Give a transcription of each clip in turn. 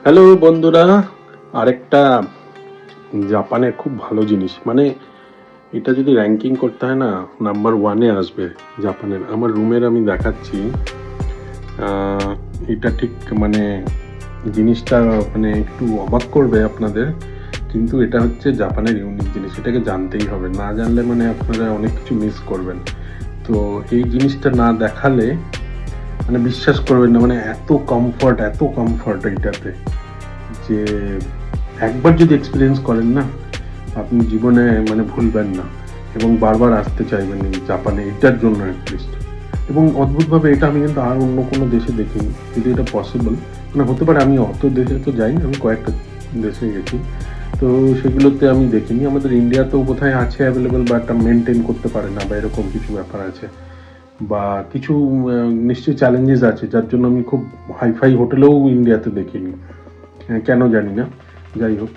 Hello বন্ধুরা, আরেকটা জাপানের খুব ভালো জিনিস, মানে এটা যদি র্যাঙ্কিং করতে হয় না, নাম্বার ওয়ানে আসবে জাপানের। আমার রুমের আমি দেখাচ্ছি। এটা ঠিক মানে জিনিসটা মানে একটু অবাক করবে আপনাদের, কিন্তু এটা হচ্ছে জাপানের ইউনিক জিনিস। এটাকে জানতেই হবে, না জানলে মানে আপনারা অনেক কিছু মিস করবেন। তো এই জিনিসটা না দেখালে মানে বিশ্বাস করবেন না, মানে এত কমফর্ট এইটাতে, যে একবার যদি এক্সপিরিয়েন্স করেন না, আপনি জীবনে মানে ভুলবেন না এবং বারবার আসতে চাইবেন এই জাপানে এটার জন্য অ্যাটলিস্ট। এবং অদ্ভুতভাবে এটা আমি কিন্তু আর অন্য কোনো দেশে দেখিনি, যদি এটা পসিবল মানে হতে পারে। আমি অত দেশে তো যাইনি, আমি কয়েকটা দেশে গেছি, তো সেগুলোতে আমি দেখিনি। আমাদের ইন্ডিয়াতেও কোথায় আছে অ্যাভেলেবেল, বা একটা মেনটেন করতে পারে না, বা এরকম কিছু ব্যাপার আছে, বা কিছু নিশ্চয়ই চ্যালেঞ্জেস আছে, যার জন্য আমি খুব হাইফাই হোটেলেও ইন্ডিয়াতে দেখিনি, কেন জানি না। যাই হোক,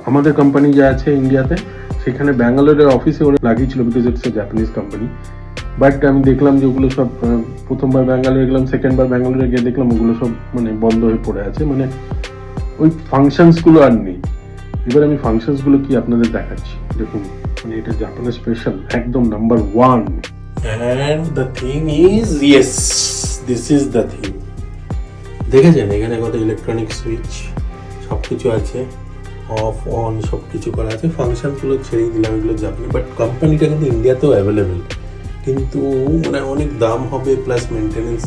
আমাদের কোম্পানি যা আছে ইন্ডিয়াতে, সেখানে ব্যাঙ্গালোরের অফিসে ওরা লাগিয়েছিল, because it's a Japanese company. But আমি দেখলাম যে ওগুলো সব, প্রথমবার ব্যাঙ্গালোরে গেলাম, সেকেন্ডবার ব্যাঙ্গালোরে গিয়ে দেখলাম ওগুলো সব মানে বন্ধ হয়ে পড়ে আছে, মানে ওই ফাংশনসগুলো আর নেই। এবার আমি ফাংশনসগুলো কি আপনাদের দেখাচ্ছি, দেখুন। মানে এটা জাপানের স্পেশাল, একদম number one. And the thing is, yes, this is the thing. দেখেছেন এখানে কত ইলেকট্রনিক সুইচ সব কিছু আছে, অফ অন সব কিছু করা আছে। ফাংশনগুলো ছেড়েই দিলাম, এগুলো জাপানি, বাট কোম্পানিটা কিন্তু ইন্ডিয়াতেও অ্যাভেলেবেল, কিন্তু মানে অনেক দাম হবে প্লাস মেনটেনেন্স,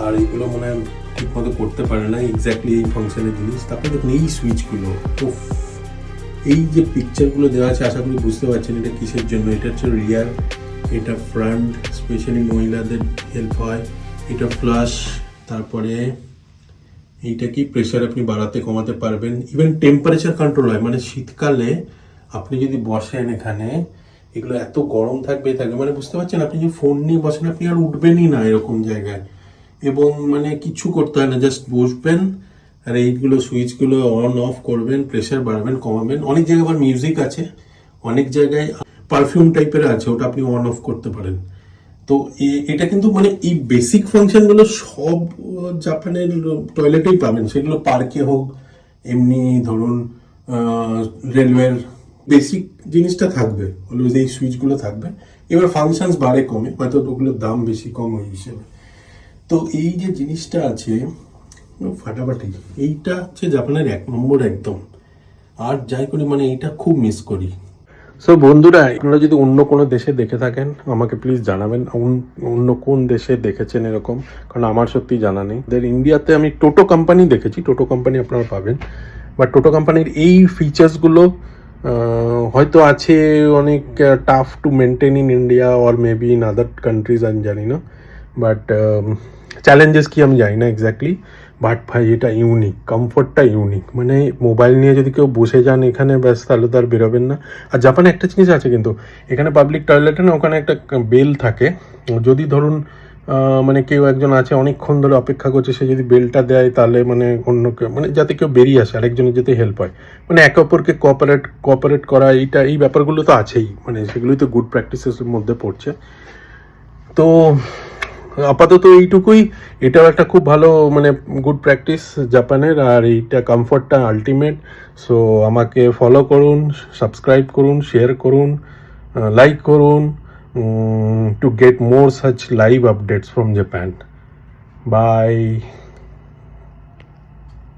আর এগুলো মানে ঠিক মতো করতে পারে না এক্স্যাক্টলি এই ফাংশনের জিনিস। তারপরে দেখুন এই সুইচগুলো, তো এই যে পিকচারগুলো দেওয়া আছে, আশা করি বুঝতে পারছেন এটা কিসের জন্য। এটা হচ্ছে রিয়ার, এটা ফ্রন্ট, স্পেশালি মহিলাদের হেল্প হয়। এটা ফ্লাশ, তারপরে এইটা কি প্রেশার আপনি বাড়াতে কমাতে পারবেন, ইভেন টেম্পারেচার কন্ট্রোল হয়। মানে শীতকালে আপনি যদি বসেন এখানে, এগুলো এত গরম থাকবে মানে বুঝতে পারছেন, আপনি যে ফোন নিয়ে বসেন আপনি আর উঠবেনই না এরকম জায়গায়, এবং মানে কিছু করতে হয় না, জাস্ট বসবেন আর এইগুলো সুইচগুলো অন অফ করবেন, প্রেশার বাড়াবেন কমাবেন। অনেক জায়গায় আবার মিউজিক আছে, অনেক জায়গায় পারফিউম টাইপের আছে, ওটা আপনি অন অফ করতে পারেন। তো এটা কিন্তু মানে এই বেসিক ফাংশনগুলো সব জাপানের টয়লেটেই পাবেন, সেগুলো পার্কে হোক, এমনি ধরুন রেলওয়ের বেসিক জিনিসটা থাকবে, অলওয়েজ এই সুইচগুলো থাকবে। এবার ফাংশনস বাড়ে কমে, হয়তো ওগুলোর দাম বেশি কম ওই হিসেবে। তো এই যে জিনিসটা আছে ফাটাফাটি, এইটা হচ্ছে জাপানের এক নম্বর একদম। আর যাই করি মানে এইটা খুব মিস করি। সো বন্ধুরা, আপনারা যদি অন্য কোনো দেশে দেখে থাকেন আমাকে প্লিজ জানাবেন, অন্য কোন দেশে দেখেছেন এরকম, কারণ আমার সত্যি জানা নেই। ইন্ডিয়াতে আমি টোটো কোম্পানি দেখেছি, টোটো কোম্পানি আপনারা পাবেন, বাট টোটো কোম্পানির এই ফিচার্সগুলো হয়তো আছে, অনেক tough to maintain in India or maybe in other countries, আমি জানি না। বাট চ্যালেঞ্জেস কি আমি জানি না এক্স্যাক্টলি, বাট ভাই এটা ইউনিক, কমফোর্টটা ইউনিক। মানে মোবাইল নিয়ে যদি কেউ বসে যান এখানে, ব্যাস তাহলে তো আর বেরোবেন না। আর জাপানে একটা জিনিস আছে কিন্তু, এখানে পাবলিক টয়লেটে না, ওখানে একটা বেল থাকে। যদি ধরুন মানে কেউ একজন আছে অনেকক্ষণ ধরে অপেক্ষা করছে, সে যদি বেলটা দেয় তাহলে মানে অন্য কেউ, মানে যাতে কেউ বেরিয়ে আসে, আরেকজনের যাতে হেল্প হয়, মানে একে অপরকে কোঅপারেট করা, এই ব্যাপারগুলো তো আছেই, মানে সেগুলোই তো গুড প্র্যাকটিসেসের মধ্যে পড়ছে। তো আপাতত এইটুকুই। এটাও একটা খুব ভালো মানে গুড প্র্যাকটিস জাপানের, আর এইটা কমফর্টটা আলটিমেট। সো আমাকে ফলো করুন, সাবস্ক্রাইব করুন, শেয়ার করুন, লাইক করুন, to get more such live updates from Japan. By.